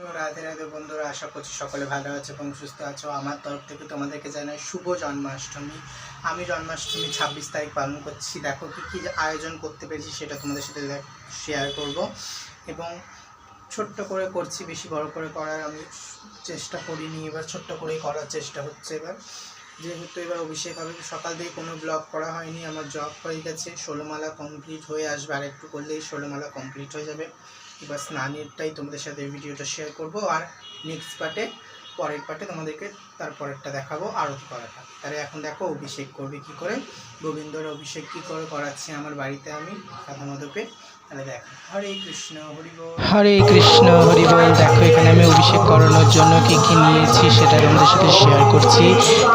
রাধে রাধে বন্ধুরা, আশা করছি সকলে ভালো আছে এবং সুস্থ আছো। আমার তরফ থেকে তোমাদেরকে জানাই শুভ জন্মাষ্টমী। আমি জন্মাষ্টমী 26 তারিখ পালন করছি। দেখো কী আয়োজন করতে পেরেছি সেটা তোমাদের সাথে শেয়ার করব এবং ছোট্ট করে করছি, বেশি বড় করে করার আমি চেষ্টা করিনি। এবার ছোট্ট করেই করার চেষ্টা হচ্ছে। এবার যেহেতু এবার অভিষেক হবে, সকাল থেকে কোনো ব্লগ করা হয়নি। আমার জব হয়ে গেছে, 16 মালা কমপ্লিট হয়ে আসবে, আর একটু করলেই 16 মালা কমপ্লিট হয়ে যাবে। এবার স্নানেরটাই তোমাদের সাথে ভিডিওটা শেয়ার করব, আর নেক্সট পরের পার্টে তোমাদেরকে তারপরেরটা দেখাবো আরতি করাটা। তাহলে এখন দেখো অভিষেক করবে কি করে, গোবিন্দর অভিষেক কি করে করাচ্ছি আমার বাড়িতে আমি রাধা মাধবকে। তাহলে দেখো, হরে কৃষ্ণ হরি বল। হরে কৃষ্ণ হরি বল। দেখো এখানে আমি অভিষেক করানোর জন্য কি কি নিয়েছি সেটা তোমাদের সাথে শেয়ার করছি।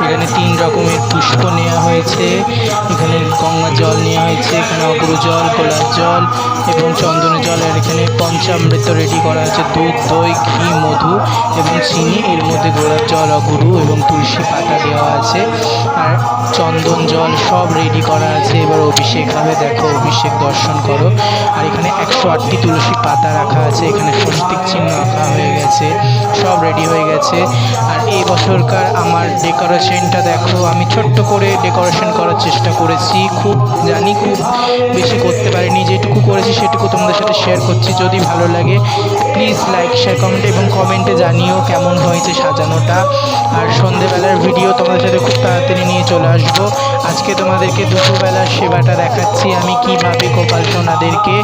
এখানে 3 রকমের পুষ্প নেওয়া হয়েছে, এখানে গঙ্গা জল নেওয়া হয়েছে, এখানে অগুরু জল, গোলাপ জল এবং চন্দনের জল। আর এখানে পঞ্চামৃত রেডি করা আছে, দুধ, দই, ঘি, মধু এবং চিনি। এর মধ্যে গোলাপ জল, অগুরু এবং তুলসী পাতা দেওয়া আছে, আর চন্দন জল সব রেডি করা আছে। এবার অভিষেক হবে, দেখো অভিষেক দর্শন করো। আর এখানে 108টি তুলসী পাতা রাখা আছে, এখানে স্বস্তিক চিহ্ন রাখা হয়ে গেছে, সব রেডি হয়ে গেছে। আর এই বছরকার আমার ডেকোরেশনটা দেখো, আমি ছোট্ট করে ডেকোরেশন করার চেষ্টা করেছি। খুব বেশি করতে পারিনি, যেটুকু করেছি সেটুকু তোমাদের সাথে শেয়ার করছি। যদি ভালো লাগে প্লিজ লাইক, শেয়ার, কমেন্ট এবং কমেন্টে জানিও কেমন হয়েছে সাজানোটা। আর সন্ধেবেলার ভিডিও তোমাদের সাথে খুব তাড়াতাড়ি নিয়ে চলে আসবো। আজকে তোমাদেরকে দুপুরবেলার সেবাটা দেখাচ্ছি, আমি কিভাবে গোপাল সোনাদেরকে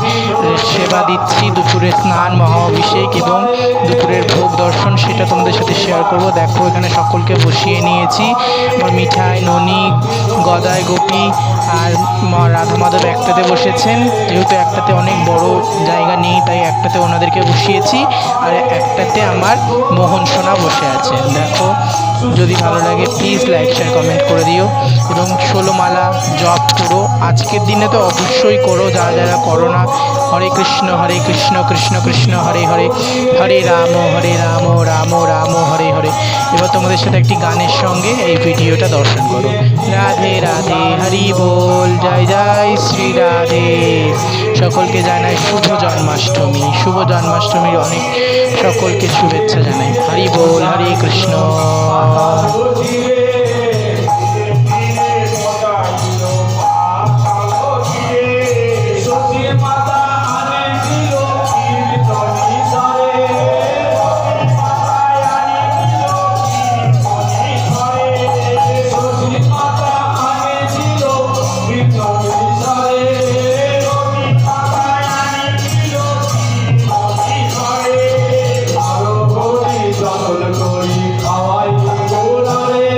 সেবা দিচ্ছি। দুপুরে স্নান, মহা অভিষেক এবং দুপুরের ভোগ দর্শন, সেটা তোমাদের সাথে শেয়ার করব। দেখো এখানে সকলকে বসিয়ে নিয়েছি, আমার মিঠাই, ননি, গদাই, গোপী আর রাধা মাধব একটাতে বসেছেন। যেহেতু একটাতে অনেক বড় জায়গা নেই, তাই একটাতে ওনাদেরকে বসিয়েছি, আর একটাতে আমার মোহন সোনা বসে আছে। দেখো যদি ভালো লাগে প্লিজ লাইক, শেয়ার, কমেন্ট করে দিও এবং 16 মালা জপ করো। আজকের দিনে তো অবশ্যই করো, যারা যারা করো না। হরে কৃষ্ণ কৃষ্ণ কৃষ্ণ হরে হরে, হরে রাম রাম রাম হরে হরে। এবার তোমাদের সাথে একটি গানের সঙ্গে এই ভিডিওটা দর্শন করো। রাধে রাধে হরি বল, জয় জয় শ্রী রাধে। সকলকে জানাই শুভ জন্মাষ্টমী। শুভ জন্মাষ্টমীর অনেক সকলকে শুভেচ্ছা জানাই। হরি বল, হরে কৃষ্ণ। খাওয়াই গোলারে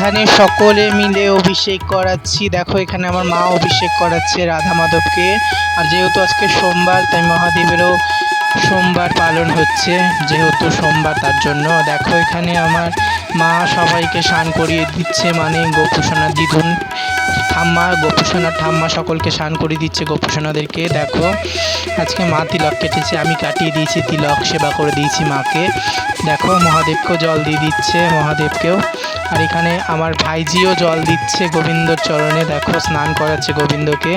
এখানে সকলে মিলে অভিষেক করাচ্ছি। দেখো এখানে আমার মা অভিষেক করাচ্ছে রাধা মাধবকে। আর যেহেতু আজকে সোমবার তাই মহাদেবেরও সোমবার পালন হচ্ছে, যেহেতু সোমবার তার জন্য। দেখো এখানে আমার মা সবাইকে স্নান করিয়ে দিচ্ছে, মানে গোপুসোনা দিদুন ঠাম্মা, গোপুসোনার ঠাম্মা সকলকে স্নান করিয়ে দিচ্ছে গোপুসোনাদেরকে। দেখো আজকে মা তিলক কেটেছে, আমি কাটিয়ে দিয়েছি তিলক, সেবা করে দিয়েছি মাকে। দেখো মহাদেবকেও জল দিয়ে দিচ্ছে, মহাদেবকেও। আর এখানে আমার ভাইজিও জল দিচ্ছে গোবিন্দর চরণে। দেখো স্নান করাচ্ছে গোবিন্দকে।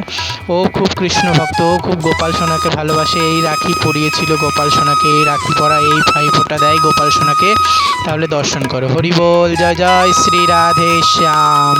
ও খুব কৃষ্ণ ভক্ত, ও খুব গোপাল সোনাকে ভালোবাসে। এই রাখি পরিয়েছিল গোপাল সোনাকে, এই রাখি পরা, এই ভাইফোঁটা দেয় গোপাল সোনাকে। তাহলে দর্শন করো। হরি বল, জয় জয় শ্রী রাধে শ্যাম।